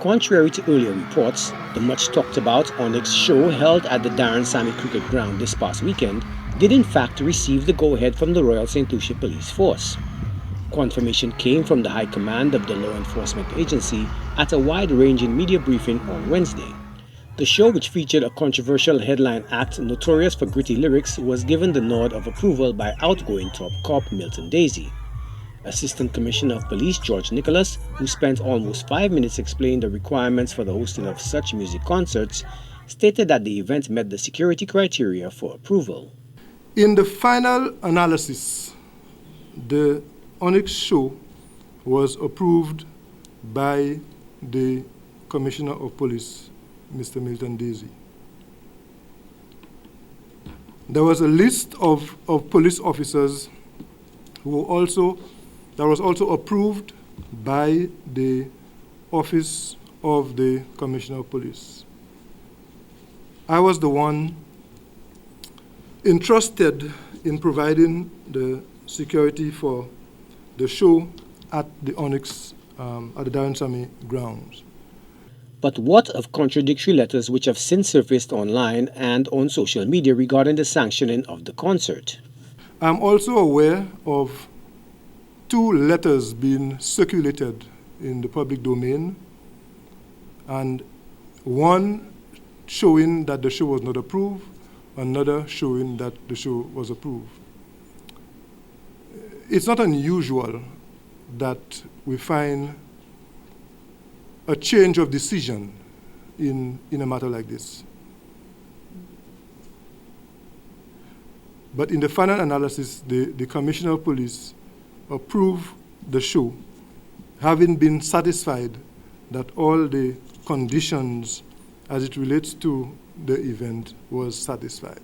Contrary to earlier reports, the much talked about Onyx show held at the Darren Sammy Cricket Ground this past weekend did in fact receive the go-ahead from the Royal St. Lucia Police Force. Confirmation came from the High Command of the Law Enforcement Agency at a wide-ranging media briefing on Wednesday. The show, which featured a controversial headline act notorious for gritty lyrics, was given the nod of approval by outgoing top cop Milton Daisy. Assistant Commissioner of Police George Nicholas, who spent almost 5 minutes explaining the requirements for the hosting of such music concerts, stated that the event met the security criteria for approval. In the final analysis, the Onyx show was approved by the Commissioner of Police, Mr. Milton Daisy. There was a list of police officers that was also approved by the Office of the Commissioner of Police. I was the one entrusted in providing the security for the show at the Onyx, at the Darren Sammy grounds. But what of contradictory letters which have since surfaced online and on social media regarding the sanctioning of the concert? I'm also aware of 2 letters being circulated in the public domain, and one showing that the show was not approved, another showing that the show was approved. It's not unusual that we find a change of decision in a matter like this. But in the final analysis, the Commissioner of Police approved the show, having been satisfied that all the conditions as it relates to the event was satisfied.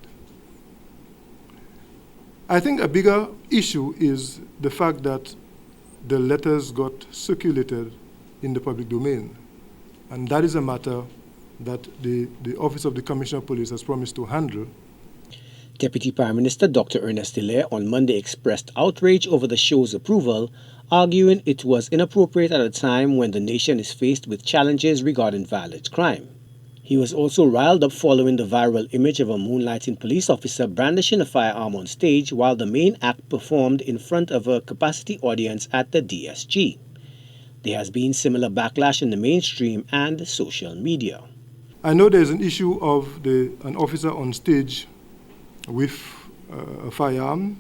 I think a bigger issue is the fact that the letters got circulated in the public domain. And that is a matter that the Office of the Commissioner of Police has promised to handle. Deputy Prime Minister Dr. Ernest Hilaire on Monday expressed outrage over the show's approval, arguing it was inappropriate at a time when the nation is faced with challenges regarding violent crime. He was also riled up following the viral image of a moonlighting police officer brandishing a firearm on stage while the main act performed in front of a capacity audience at the DSG. There has been similar backlash in the mainstream and social media. I know there's an issue of an officer on stage with a firearm.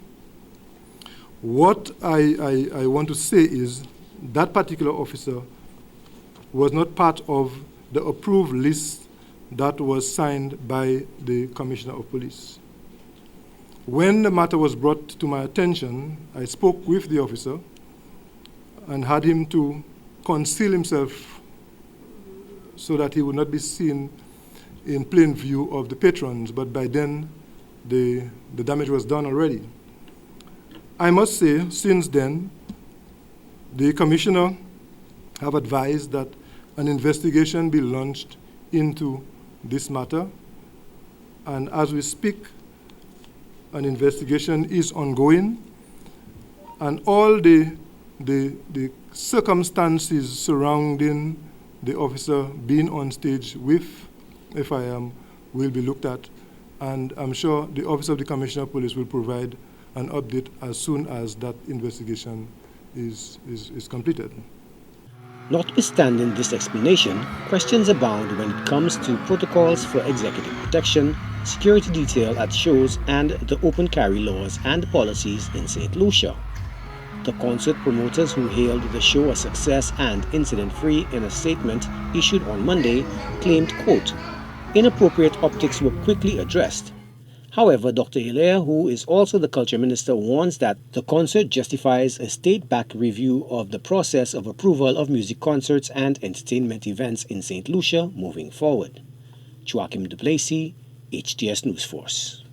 What I want to say is that particular officer was not part of the approved list that was signed by the Commissioner of Police. When the matter was brought to my attention, I spoke with the officer and had him to conceal himself so that he would not be seen in plain view of the patrons, but by then the damage was done already. I must say, since then, the Commissioner have advised that an investigation be launched into this matter, and as we speak, an investigation is ongoing, and all the circumstances surrounding the officer being on stage with a firearm will be looked at, and I'm sure the Office of the Commissioner of Police will provide an update as soon as that investigation is completed. Notwithstanding this explanation, questions abound when it comes to protocols for executive protection, security detail at shows, and the open carry laws and policies in St. Lucia. The concert promoters, who hailed the show a success and incident-free in a statement issued on Monday, claimed, quote, inappropriate optics were quickly addressed. However, Dr. Hilaire, who is also the Culture Minister, warns that the concert justifies a state-backed review of the process of approval of music concerts and entertainment events in St. Lucia moving forward. Joachim Duplessis, HTS News Force.